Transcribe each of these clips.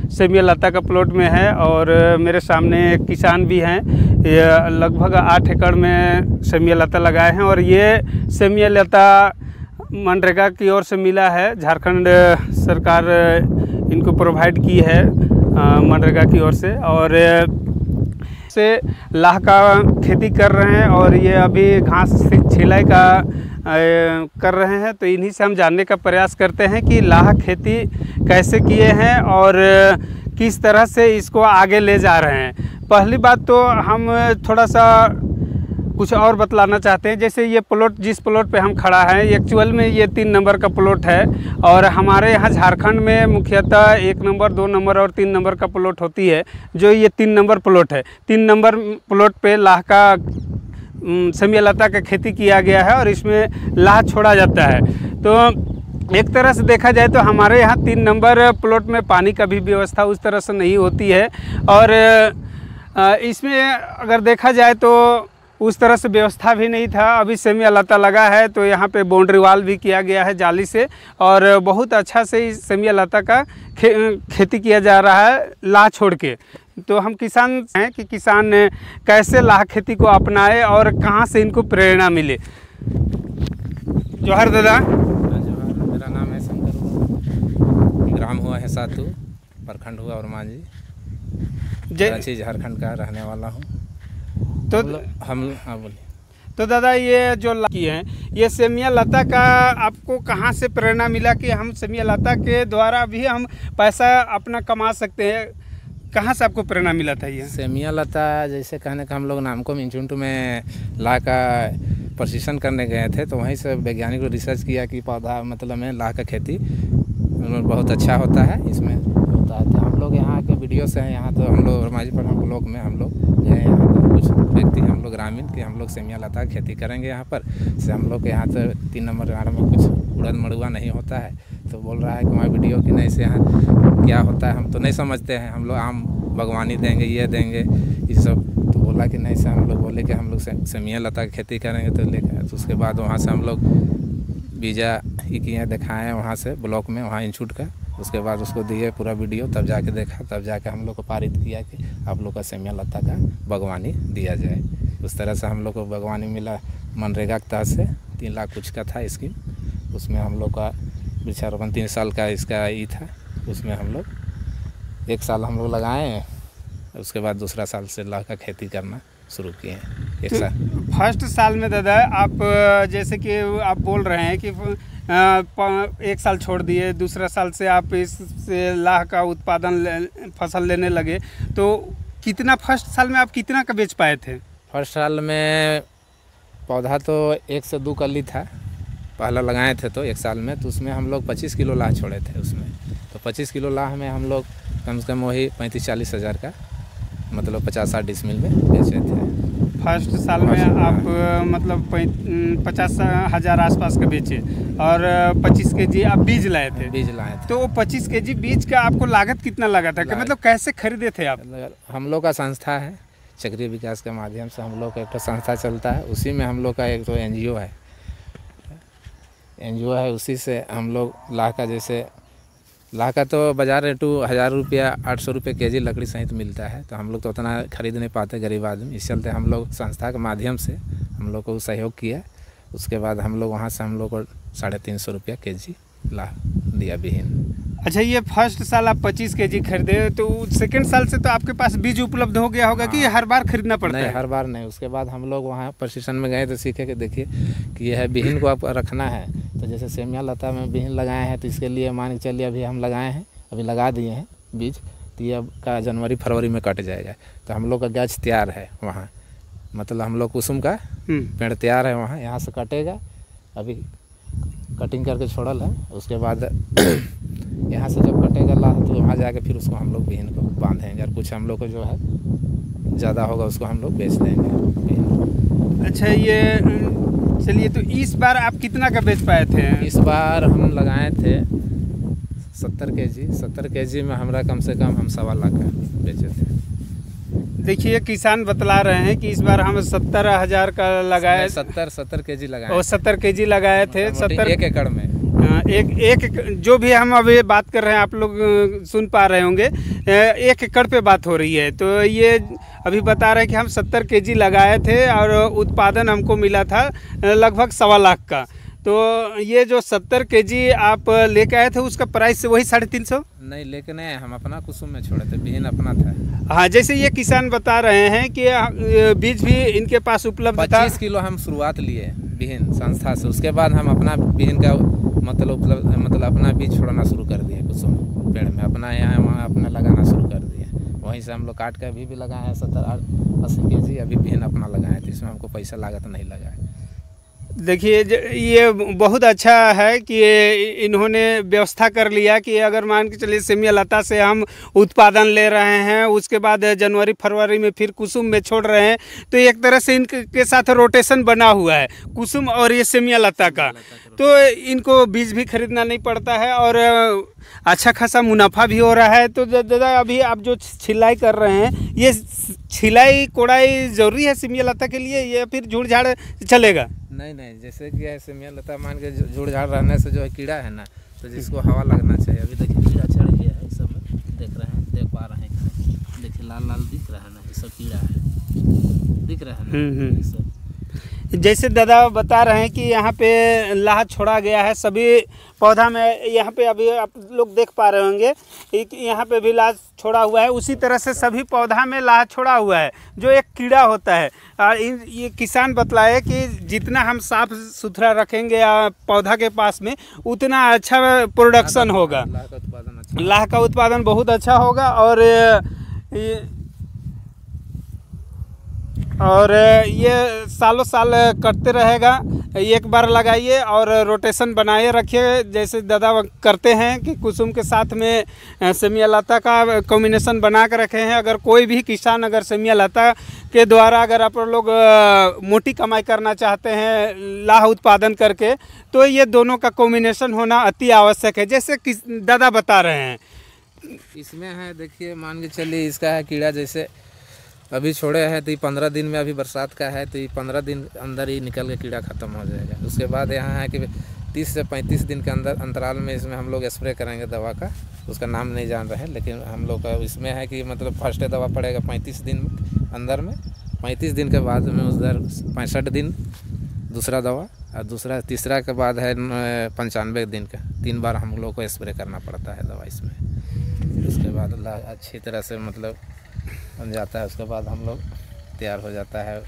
सेमिया लता का प्लॉट में है और मेरे सामने किसान भी हैं। ये लगभग 8 एकड़ में सेमिया लता लगाए हैं और ये सेमिया लता मनरेगा की ओर से मिला है। झारखंड सरकार इनको प्रोवाइड की है मनरेगा की ओर से, और से लाह का खेती कर रहे हैं और ये अभी घास छिलाई का कर रहे हैं। तो इन्हीं से हम जानने का प्रयास करते हैं कि लाह खेती कैसे किए हैं और किस तरह से इसको आगे ले जा रहे हैं। पहली बात तो हम थोड़ा सा कुछ और बतलाना चाहते हैं। जैसे ये प्लॉट, जिस प्लॉट पे हम खड़ा है, एक्चुअल में ये 3 नंबर का प्लॉट है और हमारे यहाँ झारखंड में मुख्यतः 1 नंबर, 2 नंबर और 3 नंबर का प्लॉट होती है। जो ये 3 नंबर प्लॉट है, 3 नंबर प्लॉट पे लाह का सेमिया लता का खेती किया गया है और इसमें लाह छोड़ा जाता है। तो एक तरह से देखा जाए तो हमारे यहाँ 3 नंबर प्लॉट में पानी का भी व्यवस्था उस तरह से नहीं होती है और इसमें अगर देखा जाए तो उस तरह से व्यवस्था भी नहीं था। अभी सेमिया लता लगा है तो यहाँ पे बाउंड्री वाल भी किया गया है जाली से और बहुत अच्छा से इस सेमिया लता का खेती किया जा रहा है लाह छोड़ के। तो हम किसान हैं कि किसान कैसे लाह खेती को अपनाए और कहाँ से इनको प्रेरणा मिले। जोहर दादा। जोहर, मेरा नाम है शंकर, ग्राम हुआ है सातू, प्रखंड हुआ और मांझी, कराची झारखंड का रहने वाला हूँ। तो हम हाँ बोलिए। तो दादा ये जो की है, ये सेमिया लता का आपको कहाँ से प्रेरणा मिला कि हम सेमिया लता के द्वारा भी हम पैसा अपना कमा सकते हैं? कहाँ से आपको प्रेरणा मिला था? ये सेमिया लता जैसे कहने का हम लोग नामको इंस्टीट्यूट में लाह का प्रशिक्षण करने गए थे, तो वहीं से वैज्ञानिक को रिसर्च किया कि पौधा मतलब में लाह का खेती बहुत अच्छा होता है, इसमें होता है। तो हम लोग यहाँ के वीडियो से हैं, यहाँ तो हम लोग रमाजी पर हम लोग में हम लोग गए, यहाँ कुछ व्यक्ति हम लोग ग्रामीण कि हम लोग सेमिया लता खेती करेंगे यहाँ पर से। हम लोग के यहाँ तो 3 नंबर गाँव में कुछ उड़द मड़ुआ नहीं होता है, तो बोल रहा है कि वहाँ वीडियो कि नहीं से यहाँ क्या होता है हम तो नहीं समझते हैं, हम लोग आम बागवानी देंगे, ये देंगे ये सब। तो बोला कि नहीं से हम लोग बोले कि हम लोग सेमिया लता की खेती करेंगे। तो लेकर तो उसके बाद वहाँ से हम लोग बीजा ही किए दिखाएँ वहाँ से ब्लॉक में, वहाँ इंस्टीट्यूट का। उसके बाद उसको दिए पूरा वीडियो, तब जाके देखा, तब जाके हम लोग को पारित किया कि आप लोग का सेमिया लता का बागवानी दिया जाए। उस तरह से हम लोग को बागवानी मिला मनरेगा के तहत से। 3 लाख कुछ का था स्कीम, उसमें हम लोग का वृक्षारोपण 3 साल का इसका ये था। उसमें हम लोग 1 साल हम लोग लगाए, उसके बाद दूसरा साल से लाह का खेती करना शुरू किए हैं। 1 साल फर्स्ट साल में दादा आप जैसे कि आप बोल रहे हैं कि 1 साल छोड़ दिए, दूसरा साल से आप इससे लाह का उत्पादन फसल लेने लगे, तो कितना फर्स्ट साल में आप कितना का बेच पाए थे? फर्स्ट साल में पौधा तो 1 से 2 कली था, पहला लगाए थे तो 1 साल में, तो उसमें हम लोग 25 किलो लाह छोड़े थे उसमें। तो 25 किलो लाह में हम लोग कम से कम वही 35-40 हज़ार का मतलब 50-60 डिसमिल में बेचे थे। फर्स्ट साल में आप मतलब 50 हज़ार आसपास का बेचे और 25 केजी आप बीज लाए थे? बीज लाए थे। तो 25 केजी बीज का आपको लागत कितना लगा था? मतलब कैसे खरीदे थे आप? हम लोग का संस्था है चक्रीय विकास के माध्यम से, हम लोग का एक तो संस्था चलता है, उसी में हम लोग का एक तो NGO है, उसी से हम लोग लाह का, जैसे लाह का तो बाज़ार रेटू 1000 रुपया 800 रुपये केजी लकड़ी सहित मिलता है, तो हम लोग तो उतना खरीद नहीं पाते गरीब आदमी। इस चलते हम लोग संस्था के माध्यम से हम लोग को सहयोग किया। उसके बाद हम लोग वहाँ से हम लोग को 350 रुपया केजी लाह दिया बिहीन। अच्छा, ये फर्स्ट साल आप 25 केजी खरीदे, तो सेकंड साल से तो आपके पास बीज उपलब्ध हो गया होगा? कि हर बार खरीदना पड़ता है? नहीं, हर बार नहीं। उसके बाद हम लोग वहाँ प्रशिक्षण में गए तो सीखे कि देखिए कि यह है बिहीन को आप रखना है। तो जैसे सेमिया लता में बिहीन लगाए हैं, तो इसके लिए मान के चलिए अभी हम लगाए हैं, अभी लगा दिए हैं बीज, तो ये का जनवरी-फरवरी में कट जाएगा। तो हम लोग का गाछ तैयार है वहाँ, मतलब हम लोग कुसुम का पेड़ तैयार है वहाँ, यहाँ से कटेगा, अभी कटिंग करके छोड़ल है। उसके बाद यहाँ से जब कटेगा लाह तो वहाँ जाके फिर उसको हम लोग बिहीन को बांधेंगे, और कुछ हम लोग को जो है ज़्यादा होगा उसको हम लोग बेच देंगे बिहीन। अच्छा, ये चलिए, तो इस बार आप कितना का बेच पाए थे? इस बार हम लगाए थे 70 केजी। 70 केजी में हमारा कम से कम हम 1.25 लाख का बेचे थे। देखिए, किसान बतला रहे हैं कि इस बार हम 70 हज़ार का लगाए, 70 केजी लगाए और 70 केजी लगाए थे। 1 एकड़ में एक जो भी हम अभी बात कर रहे हैं आप लोग सुन पा रहे होंगे, 1 एकड़ पे बात हो रही है। तो ये अभी बता रहे हैं कि हम 70 केजी लगाए थे और उत्पादन हमको मिला था लगभग 1.25 लाख का। तो ये जो 70 केजी आप लेके आए थे उसका प्राइस वही 350? नहीं, लेकिन नहीं, हम अपना कुसुम में छोड़े थे, बीहन अपना था। हाँ, जैसे ये किसान बता रहे हैं कि बीज भी इनके पास उपलब्ध था। 25 किलो हम शुरुआत लिए बीहन संस्था से, उसके बाद हम अपना बीहन का मतलब अपना बीज छोड़ना शुरू कर दिए कुसुम पेड़ में, अपना यहाँ वहाँ अपना लगाना शुरू कर दिए। वहीं से हम लोग काट के अभी भी लगाए हैं 70-80 केजी अभी बीहन अपना लगाए थे। इसमें हमको पैसा लागत नहीं लगा है। देखिए ये बहुत अच्छा है कि इन्होंने व्यवस्था कर लिया कि अगर मान के चलिए सेमिया लता से हम उत्पादन ले रहे हैं, उसके बाद जनवरी फरवरी में फिर कुसुम में छोड़ रहे हैं, तो एक तरह से इनके साथ रोटेशन बना हुआ है कुसुम और ये सेमिया लता का। तो इनको बीज भी खरीदना नहीं पड़ता है और अच्छा खासा मुनाफा भी हो रहा है। तो दादा अभी आप जो छिलाई कर रहे हैं, ये छिलाई कोड़ाई ज़रूरी है सेमिया लता के लिए या फिर झूड़ झाड़ चलेगा? नहीं, जैसे कि है सेमिया लता मान के झूड़ झाड़ रहने से जो है कीड़ा है ना, तो जिसको हवा लगना चाहिए। अभी देखिए कीड़ा चढ़ गया है, सब देख रहे हैं, देख पा रहे हैं, देखिए लाल लाल दिख रहा है ना, ये सब कीड़ा है, दिख रहा है ना ये सब। जैसे दादा बता रहे हैं कि यहाँ पे लाह छोड़ा गया है सभी पौधा में। यहाँ पे अभी आप लोग देख पा रहे होंगे यहाँ पे भी लाह छोड़ा हुआ है, उसी तरह से सभी पौधा में लाह छोड़ा हुआ है जो एक कीड़ा होता है। और ये किसान बतलाए कि जितना हम साफ सुथरा रखेंगे पौधा के पास में उतना अच्छा प्रोडक्शन होगा, लाह का उत्पादन बहुत अच्छा होगा। और ये सालों साल करते रहेगा। एक बार लगाइए और रोटेशन बनाए रखिए, जैसे दादा करते हैं कि कुसुम के साथ में सेमिया लता का कॉम्बिनेशन बना कर रखे हैं। अगर कोई भी किसान अगर सेमिया लता के द्वारा अगर आप लोग मोटी कमाई करना चाहते हैं लाह उत्पादन करके, तो ये दोनों का कॉम्बिनेशन होना अति आवश्यक है, जैसे दादा बता रहे हैं। इसमें है देखिए, मान के चलिए इसका है कीड़ा, जैसे अभी छोड़े हैं तो ये 15 दिन में, अभी बरसात का है तो ये 15 दिन अंदर ही निकल के कीड़ा ख़त्म हो जाएगा। उसके बाद यहाँ है कि 30 से 35 दिन के अंदर अंतराल में इसमें हम लोग स्प्रे करेंगे दवा का, उसका नाम नहीं जान रहे हैं, लेकिन हम लोग का इसमें है कि मतलब फर्स्ट दवा पड़ेगा 35 दिन अंदर में, 35 दिन के बाद में उधर 65 दिन दूसरा दवा, और तीसरा के बाद है 95 दिन का। 3 बार हम लोग को स्प्रे करना पड़ता है दवा इसमें। उसके बाद अच्छी तरह से मतलब बन जाता है। उसके बाद हम लोग तैयार हो जाता है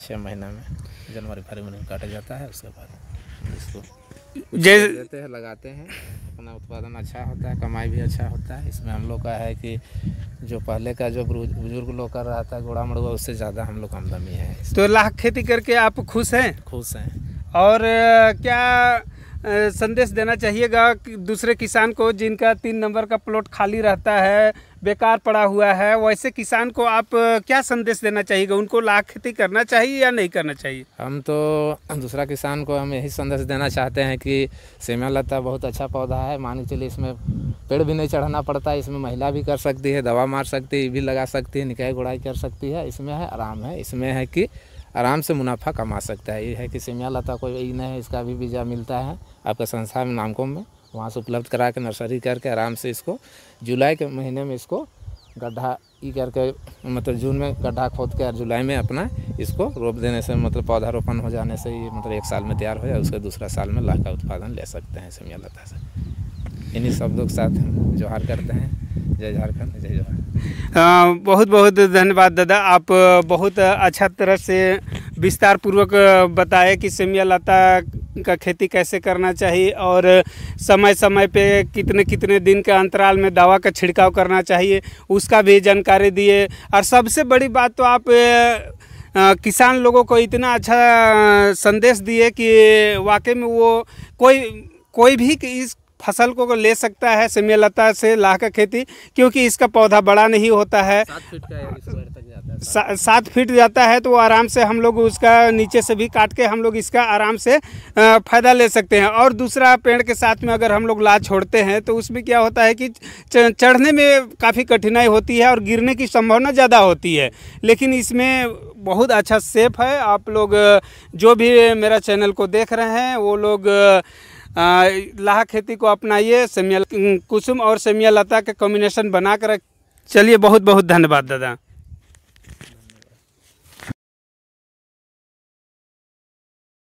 6 महीना में, जनवरी फरवरी में काटा जाता है। उसके बाद इसको देते हैं, लगाते हैं, अपना उत्पादन अच्छा होता है, कमाई भी अच्छा होता है। इसमें हम लोग का है कि जो पहले का जो बुजुर्ग लोग कर रहा था गोड़ा मड़ुआ, उससे ज़्यादा हम लोग आमदनी है। तो लाह खेती करके आप खुश हैं? खुश हैं। और क्या संदेश देना चाहिएगा कि दूसरे किसान को जिनका 3 नंबर का प्लॉट खाली रहता है, बेकार पड़ा हुआ है, वैसे किसान को आप क्या संदेश देना चाहिएगा? उनको लाह खेती करना चाहिए या नहीं करना चाहिए? हम तो दूसरा किसान को हम यही संदेश देना चाहते हैं कि सेमिया लता बहुत अच्छा पौधा है। मान के चलिए इसमें पेड़ भी नहीं चढ़ाना पड़ता, इसमें महिला भी कर सकती है, दवा मार सकती है, भी लगा सकती है, निकाय गुड़ाई कर सकती है। इसमें है आराम है, इसमें है कि आराम से मुनाफा कमा सकता है। ये है कि सेमिया लता कोई ये नहीं है, इसका भी बीजा मिलता है आपका संस्था में नामकोम में, वहाँ से उपलब्ध करा के नर्सरी करके आराम से इसको जुलाई के महीने में इसको गड्ढा करके मतलब जून में गड्ढा खोद के और जुलाई में अपना इसको रोप देने से मतलब पौधा रोपण हो जाने से ये मतलब 1 साल में तैयार हो जाए। उसके दूसरा साल में लाख का उत्पादन ले सकते हैं सेमिया लता से। इन्हीं शब्दों के साथ जोहार करते हैं। जय झारखंड, जय जोहार। बहुत बहुत धन्यवाद दादा, आप बहुत अच्छा तरह से विस्तार पूर्वक बताए कि सेमिया लता का खेती कैसे करना चाहिए और समय समय पे कितने कितने दिन के अंतराल में दवा का छिड़काव करना चाहिए, उसका भी जानकारी दिए। और सबसे बड़ी बात तो आप किसान लोगों को इतना अच्छा संदेश दिए कि वाकई में वो कोई भी इस फसल को ले सकता है सेमिया लता से लाह का खेती, क्योंकि इसका पौधा बड़ा नहीं होता है, 7 फीट का तक जाता है, 7 फीट जाता है। तो वो आराम से हम लोग उसका नीचे से भी काट के हम लोग इसका आराम से फ़ायदा ले सकते हैं। और दूसरा पेड़ के साथ में अगर हम लोग लाह छोड़ते हैं तो उसमें क्या होता है कि चढ़ने में काफ़ी कठिनाई होती है और गिरने की संभावना ज़्यादा होती है, लेकिन इसमें बहुत अच्छा सेफ है। आप लोग जो भी मेरा चैनल को देख रहे हैं वो लोग लाह खेती को अपनाइए। सेमिया कुसुम और सेमिया लता के कॉम्बिनेशन बना कर चलिए। बहुत बहुत धन्यवाद दादा।